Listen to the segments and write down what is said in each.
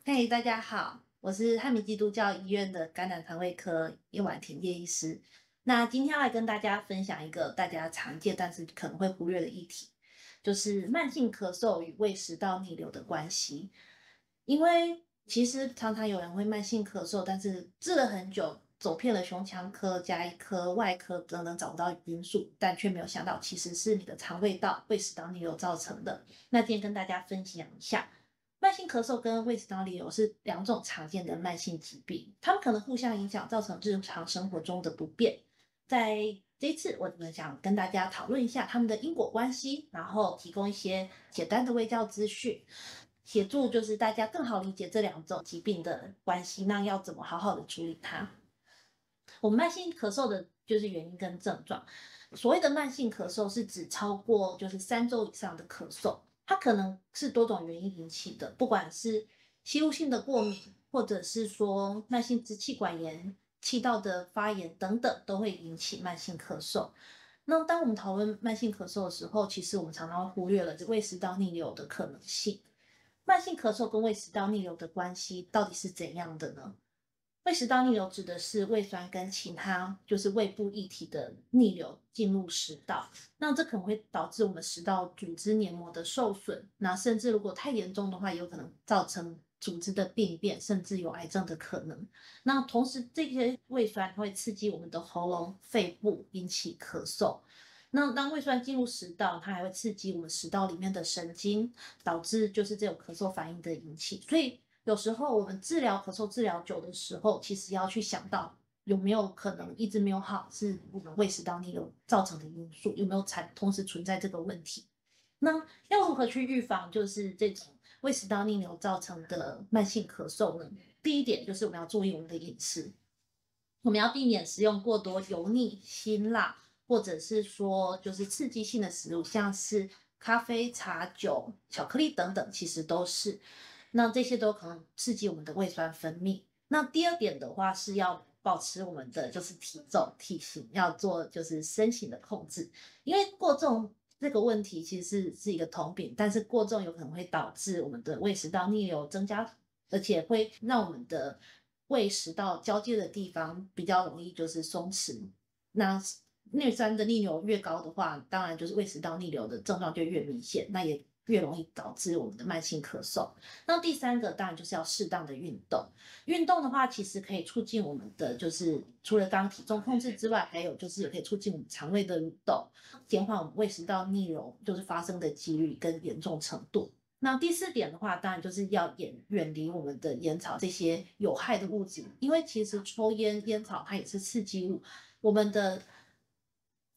嘿，大家好，我是汉民基督教医院的肝胆肠胃科叶婉婷叶医师。那今天要来跟大家分享一个大家常见但是可能会忽略的议题，就是慢性咳嗽与胃食道逆流的关系。因为其实常常有人会慢性咳嗽，但是治了很久，走遍了胸腔科、加医科、外科等等找不到因素，但却没有想到其实是你的肠胃道胃食道逆流造成的。那今天跟大家分享一下。慢性咳嗽跟胃食道逆流是两种常见的慢性疾病，它们可能互相影响，造成日常生活中的不便。在这一次，我们想跟大家讨论一下它们的因果关系，然后提供一些简单的卫教资讯，协助就是大家更好理解这两种疾病的关系，那要怎么好好的处理它。我们慢性咳嗽的就是原因跟症状。所谓的慢性咳嗽是指超过就是3周以上的咳嗽，它可能是多种原因引起的，不管是吸入性的过敏，或者是说慢性支气管炎、气道的发炎等等，都会引起慢性咳嗽。那当我们讨论慢性咳嗽的时候，其实我们常常会忽略了这胃食道逆流的可能性。慢性咳嗽跟胃食道逆流的关系到底是怎样的呢？胃食道逆流指的是胃酸跟其他就是胃部液体的逆流进入食道，那这可能会导致我们食道组织黏膜的受损，那甚至如果太严重的话，有可能造成组织的病变，甚至有癌症的可能。那同时，这些胃酸会刺激我们的喉咙、肺部，引起咳嗽。那当胃酸进入食道，它还会刺激我们食道里面的神经，导致就是这种咳嗽反应的引起。所以有时候我们治疗咳嗽治疗久的时候，其实要去想到有没有可能一直没有好，是我们胃食道逆流造成的因素，有没有同时存在这个问题？那要如何去预防就是这种胃食道逆流造成的慢性咳嗽呢？第一点就是我们要注意我们的饮食，我们要避免食用过多油腻、辛辣，或者是说就是刺激性的食物，像是咖啡、茶、酒、巧克力等等，其实都是。那这些都可能刺激我们的胃酸分泌。那第二点的话是要保持我们的就是体重、体型，要做就是身形的控制，因为过重这个问题其实是一个通病，但是过重有可能会导致我们的胃食道逆流增加，而且会让我们的胃食道交界的地方比较容易就是松弛。那胃酸的逆流越高的话，当然就是胃食道逆流的症状就越明显，那也越容易导致我们的慢性咳嗽。那第三个当然就是要适当的运动。运动的话，其实可以促进我们的就是除了刚刚体重控制之外，还有就是也可以促进我们肠胃的蠕动，减缓我们胃食道逆流就是发生的几率跟严重程度。那第四点的话，当然就是要远离我们的烟草这些有害的物质，因为其实抽烟、烟草它也是刺激物，我们的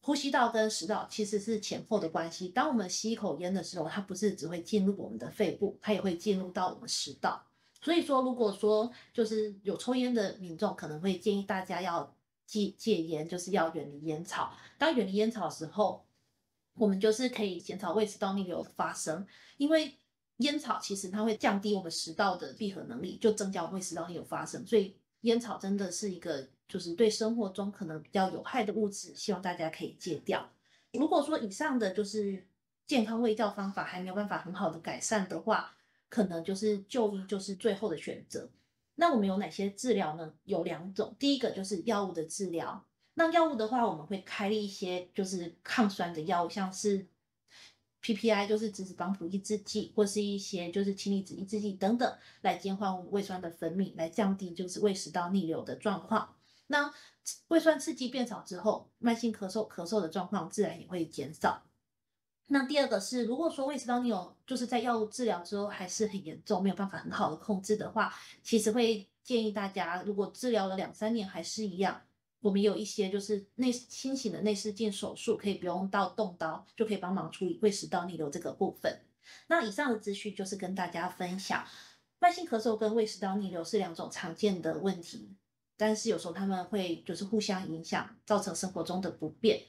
呼吸道跟食道其实是前后的关系。当我们吸一口烟的时候，它不是只会进入我们的肺部，它也会进入到我们食道。所以说，如果说就是有抽烟的民众，可能会建议大家要戒烟，就是要远离烟草。当远离烟草的时候，我们就是可以减少胃食道逆流的发生，因为烟草其实它会降低我们食道的闭合能力，就增加胃食道逆流发生。所以烟草真的是一个就是对生活中可能比较有害的物质，希望大家可以戒掉。如果说以上的就是健康卫教方法还没有办法很好的改善的话，可能就是就医就是最后的选择。那我们有哪些治疗呢？有两种，第一个就是药物的治疗。那药物的话，我们会开立一些就是抗酸的药物，像是 PPI 就是质子绑谱抑制剂，或是一些就是氢离子抑制剂等等，来减缓我们胃酸的分泌，来降低就是胃食道逆流的状况。那胃酸刺激变少之后，慢性咳嗽的状况自然也会减少。那第二个是，如果说胃食道逆流就是在药物治疗之后还是很严重，没有办法很好的控制的话，其实会建议大家，如果治疗了2、3年还是一样，我们有一些就是新型的内视镜手术，可以不用到动刀就可以帮忙处理胃食道逆流这个部分。那以上的资讯就是跟大家分享，慢性咳嗽跟胃食道逆流是两种常见的问题，但是有时候他们会就是互相影响，造成生活中的不便。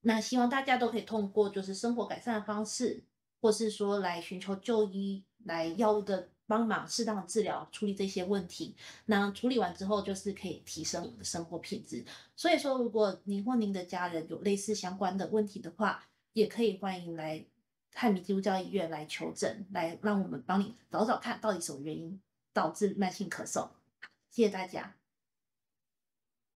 那希望大家都可以通过就是生活改善的方式，或是说来寻求就医，来药物的帮忙，适当的治疗，处理这些问题。那处理完之后，就是可以提升我们的生活品质。所以说，如果您或您的家人有类似相关的问题的话，也可以欢迎来汉民基督教医院来求诊，来让我们帮你找找看到底什么原因。导致慢性咳嗽。谢谢大家。